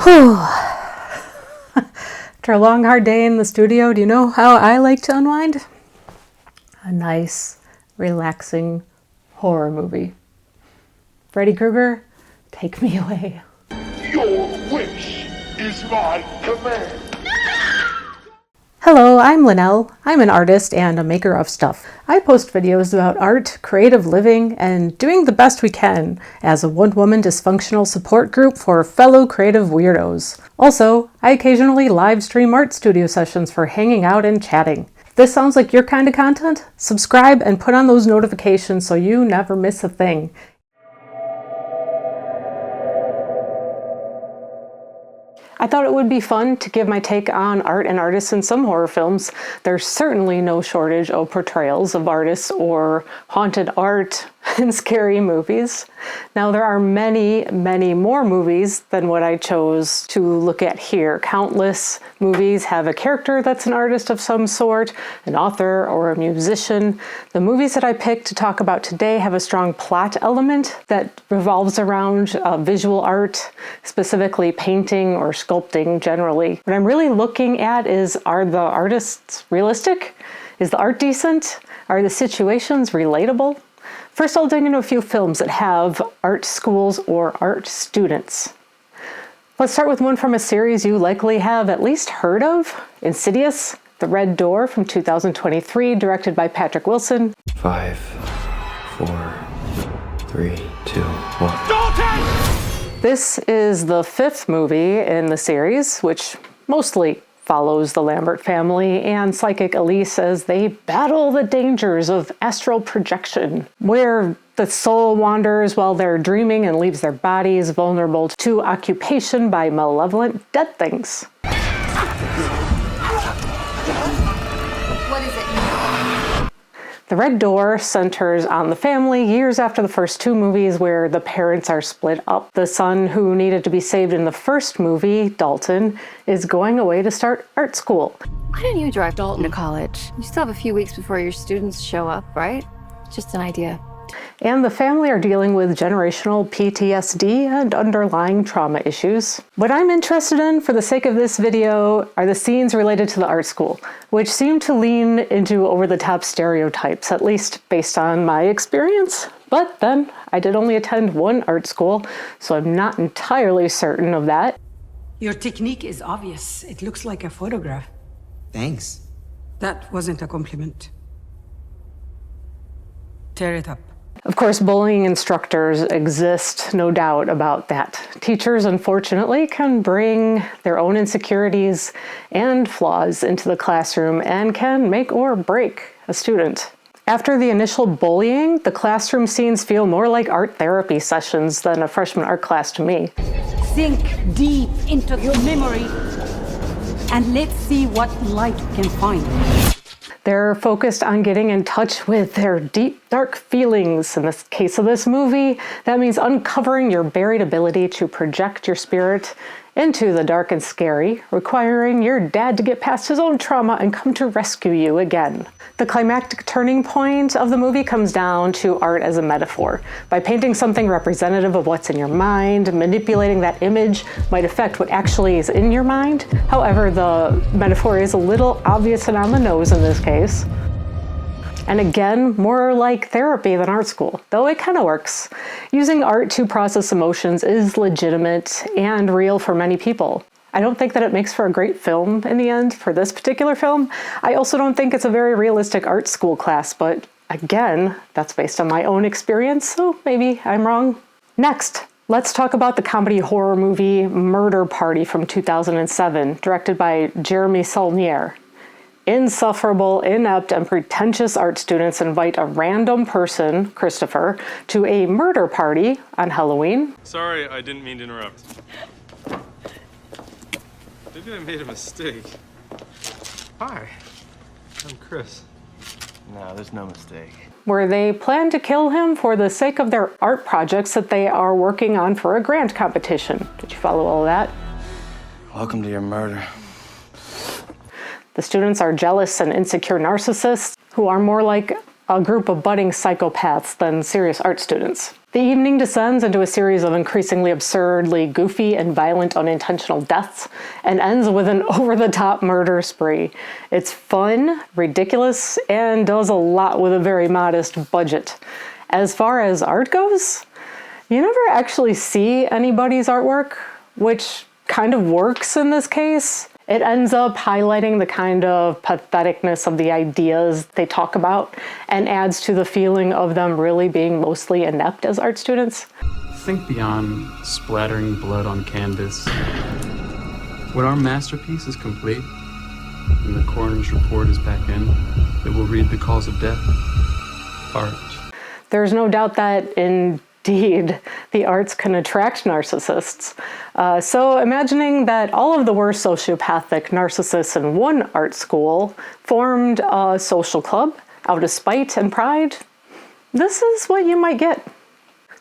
Whew. After a long, hard day in the studio, do you know how I like to unwind? A nice, relaxing horror movie. Freddy Krueger, take me away. Your wish is my command. Hello, I'm Linnell. I'm an artist and a maker of stuff. I post videos about art, creative living, and doing the best we can as a one-woman dysfunctional support group for fellow creative weirdos. Also, I occasionally live stream art studio sessions for hanging out and chatting. If this sounds like your kind of content, subscribe and put on those notifications so you never miss a thing. I thought it would be fun to give my take on art and artists in some horror films. There's certainly no shortage of portrayals of artists or haunted art in scary movies. Now there are many, many more movies than what I chose to look at here. Countless movies have a character that's an artist of some sort, an author or a musician. The movies that I picked to talk about today have a strong plot element that revolves around visual art, specifically painting or sculpting generally. What I'm really looking at is, are the artists realistic? Is the art decent? Are the situations relatable? First, I'll dig into a few films that have art schools or art students. Let's start with one from a series you likely have at least heard of, Insidious, The Red Door from 2023, directed by Patrick Wilson. 5, 4, 3, 2, 1. Dalton! This is the fifth movie in the series, which mostly follows the Lambert family and psychic Elise as they battle the dangers of astral projection, where the soul wanders while they're dreaming and leaves their bodies vulnerable to occupation by malevolent dead things. What is it? The Red Door centers on the family years after the first two movies where the parents are split up. The son who needed to be saved in the first movie, Dalton, is going away to start art school. Why don't you drive Dalton to college? You still have a few weeks before your students show up, right? Just an idea. And the family are dealing with generational PTSD and underlying trauma issues. What I'm interested in, for the sake of this video, are the scenes related to the art school, which seem to lean into over-the-top stereotypes, at least based on my experience. But then, I did only attend one art school, so I'm not entirely certain of that. Your technique is obvious. It looks like a photograph. Thanks. That wasn't a compliment. Tear it up. Of course, bullying instructors exist, no doubt about that. Teachers, unfortunately, can bring their own insecurities and flaws into the classroom and can make or break a student. After the initial bullying, the classroom scenes feel more like art therapy sessions than a freshman art class to me. Sink deep into your memory and let's see what light we can find. They're focused on getting in touch with their deep, dark feelings. In the case of this movie, that means uncovering your buried ability to project your spirit into the dark and scary, requiring your dad to get past his own trauma and come to rescue you again. The climactic turning point of the movie comes down to art as a metaphor. By painting something representative of what's in your mind, manipulating that image might affect what actually is in your mind. However, the metaphor is a little obvious and on the nose in this case. And again, more like therapy than art school, though it kind of works. Using art to process emotions is legitimate and real for many people. I don't think that it makes for a great film in the end for this particular film. I also don't think it's a very realistic art school class, but again, that's based on my own experience, so maybe I'm wrong. Next, let's talk about the comedy horror movie Murder Party from 2007, directed by Jeremy Saulnier. Insufferable, inept, and pretentious art students invite a random person, Christopher, to a murder party on Halloween. Sorry, I didn't mean to interrupt. Maybe I made a mistake. Hi, I'm Chris. No, there's no mistake. Where they plan to kill him for the sake of their art projects that they are working on for a grant competition. Did you follow all that? Welcome to your murder. The students are jealous and insecure narcissists who are more like a group of budding psychopaths than serious art students. The evening descends into a series of increasingly absurdly goofy and violent unintentional deaths, and ends with an over-the-top murder spree. It's fun, ridiculous, and does a lot with a very modest budget. As far as art goes, you never actually see anybody's artwork, which kind of works in this case. It ends up highlighting the kind of patheticness of the ideas they talk about and adds to the feeling of them really being mostly inept as art students. Think beyond splattering blood on canvas. When our masterpiece is complete and the coroner's report is back in, it will read the cause of death. Art. There's no doubt that indeed the arts can attract narcissists. So imagining that all of the worst sociopathic narcissists in one art school formed a social club out of spite and pride, this is what you might get.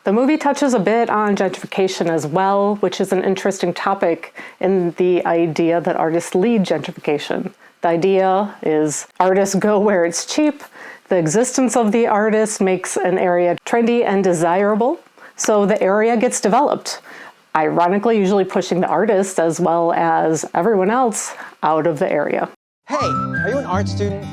The movie touches a bit on gentrification as well, which is an interesting topic in the idea that artists lead gentrification. The idea is artists go where it's cheap. The existence of the artist makes an area trendy and desirable, so the area gets developed, ironically usually pushing the artist as well as everyone else out of the area. Hey, are you an art student?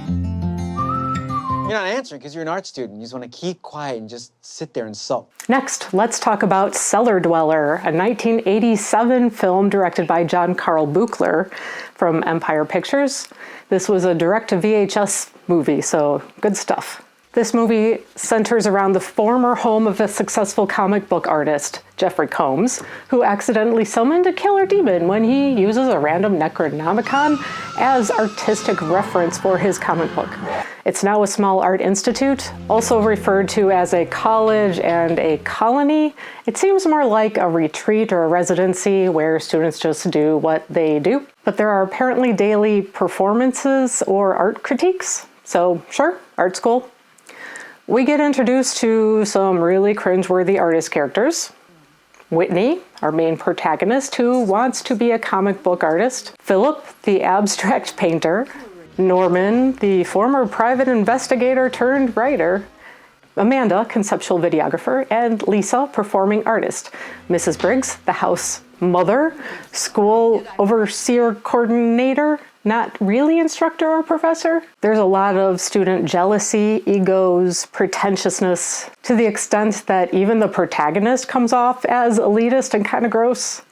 You're not answering because you're an art student. You just want to keep quiet and just sit there and sulk. Next, let's talk about Cellar, a 1987 film directed by John Carl Buechler from Empire Pictures. This was a direct-to-VHS movie, so good stuff. This movie centers around the former home of a successful comic book artist, Jeffrey Combs, who accidentally summoned a killer demon when he uses a random Necronomicon as artistic reference for his comic book. It's now a small art institute, also referred to as a college and a colony. It seems more like a retreat or a residency where students just do what they do. But there are apparently daily performances or art critiques. So sure, art school. We get introduced to some really cringeworthy artist characters. Whitney, our main protagonist, who wants to be a comic book artist. Philip, the abstract painter. Norman, the former private investigator turned writer. Amanda, conceptual videographer. And Lisa, performing artist. Mrs. Briggs, the house mother. School overseer coordinator. Not really instructor or professor. There's a lot of student jealousy, egos, pretentiousness, to the extent that even the protagonist comes off as elitist and kind of gross.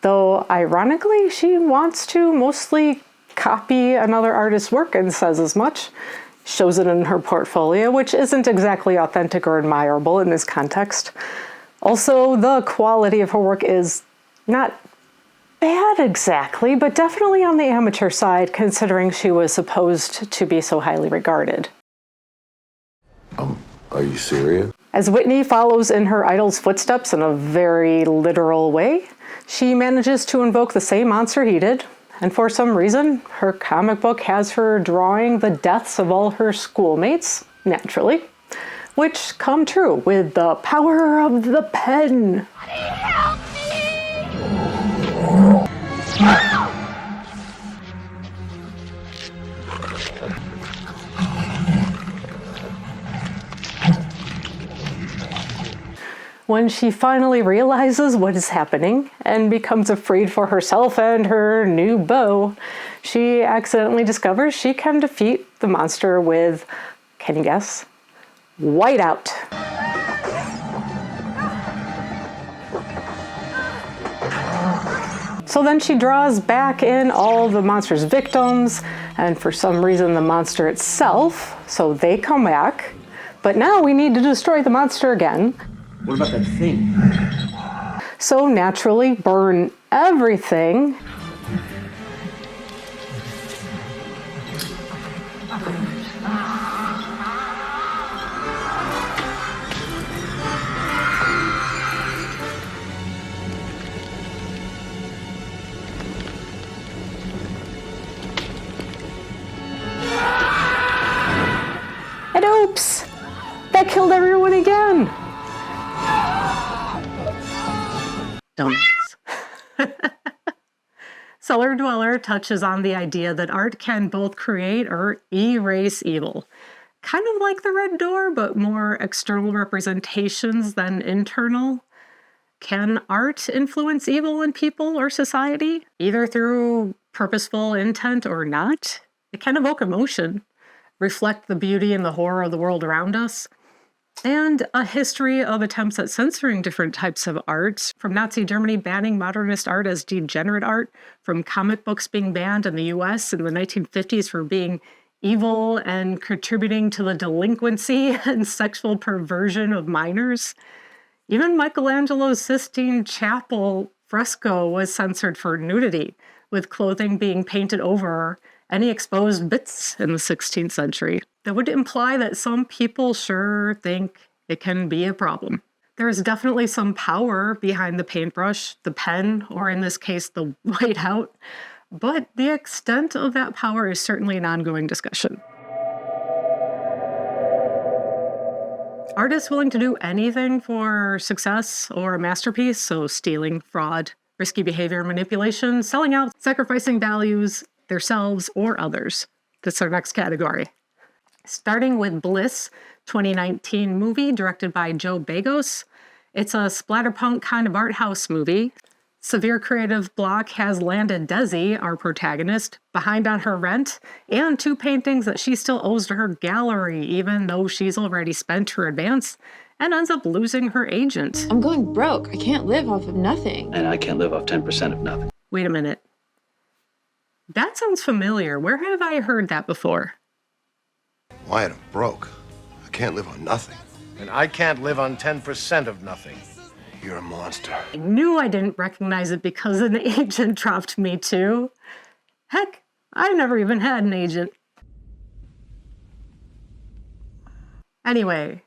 Though, ironically, she wants to mostly copy another artist's work and says as much. Shows it in her portfolio, which isn't exactly authentic or admirable in this context. Also, the quality of her work is not bad exactly, but definitely on the amateur side, considering she was supposed to be so highly regarded. Are you serious? As Whitney follows in her idol's footsteps in a very literal way, she manages to invoke the same monster he did, and for some reason, her comic book has her drawing the deaths of all her schoolmates, naturally, which come true with the power of the pen. Help me! When she finally realizes what is happening and becomes afraid for herself and her new beau, she accidentally discovers she can defeat the monster with, can you guess? Whiteout. So then she draws back in all the monster's victims, and for some reason the monster itself, so they come back. But now we need to destroy the monster again. What about that thing? So naturally burn everything. And oops, that killed everyone again. Donuts. Cellar touches on the idea that art can both create or erase evil. kind of like the Red Door, but more external representations than internal. Can art influence evil in people or society, either through purposeful intent or not? It can evoke emotion, reflect the beauty and the horror of the world around us, and a history of attempts at censoring different types of art, from Nazi Germany banning modernist art as degenerate art, from comic books being banned in the US in the 1950s for being evil and contributing to the delinquency and sexual perversion of minors. Even Michelangelo's Sistine Chapel fresco was censored for nudity, with clothing being painted over any exposed bits in the 16th century. That would imply that some people sure think it can be a problem. There is definitely some power behind the paintbrush, the pen, or in this case, the whiteout, but the extent of that power is certainly an ongoing discussion. Artists willing to do anything for success or a masterpiece, so stealing, fraud, risky behavior, manipulation, selling out, sacrificing values, themselves or others. That's our next category. Starting with Bliss, 2019 movie directed by Joe Begos. It's a splatterpunk kind of art house movie. Severe creative block has landed Desi, our protagonist, behind on her rent and 2 paintings that she still owes to her gallery, even though she's already spent her advance, and ends up losing her agent. I'm going broke. I can't live off of nothing. And I can't live off 10% of nothing. Wait a minute. That sounds familiar. Where have I heard that before? Wyatt, I'm broke. I can't live on nothing. And I can't live on 10% of nothing. You're a monster. I knew I didn't recognize it because an agent dropped me too. Heck, I never even had an agent. Anyway,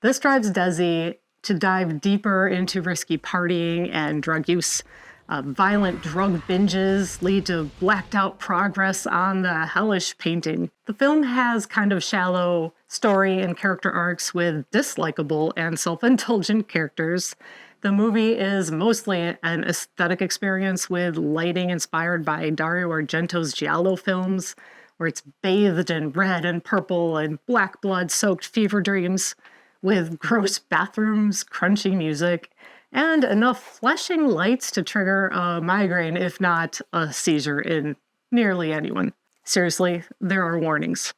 this drives Desi to dive deeper into risky partying and drug use. Violent drug binges lead to blacked out progress on the hellish painting. The film has kind of shallow story and character arcs with dislikable and self-indulgent characters. The movie is mostly an aesthetic experience with lighting inspired by Dario Argento's Giallo films, where it's bathed in red and purple and black blood-soaked fever dreams, with gross bathrooms, crunchy music, and enough flashing lights to trigger a migraine, if not a seizure, in nearly anyone. Seriously, there are warnings.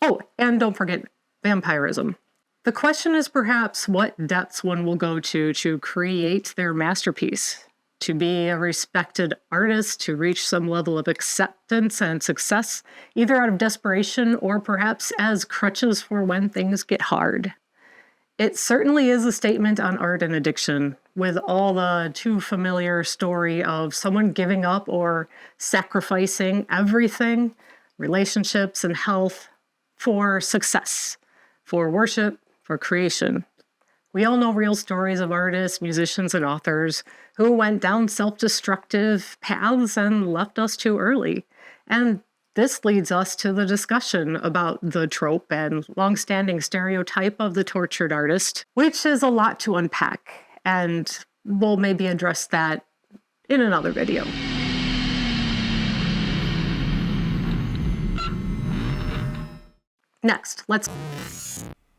Oh, and don't forget vampirism. The question is perhaps what depths one will go to create their masterpiece, to be a respected artist, to reach some level of acceptance and success, either out of desperation or perhaps as crutches for when things get hard. It certainly is a statement on art and addiction, with all the too familiar story of someone giving up or sacrificing everything, relationships and health, for success, for worship, for creation. We all know real stories of artists, musicians, and authors who went down self-destructive paths and left us too early. And this leads us to the discussion about the trope and long-standing stereotype of the tortured artist, which is a lot to unpack, and we'll maybe address that in another video. Next, let's...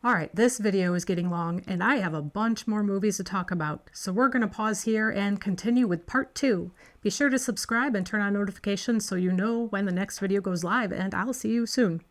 Alright, this video is getting long, and I have a bunch more movies to talk about, so we're going to pause here and continue with part 2. Be sure to subscribe and turn on notifications so you know when the next video goes live, and I'll see you soon.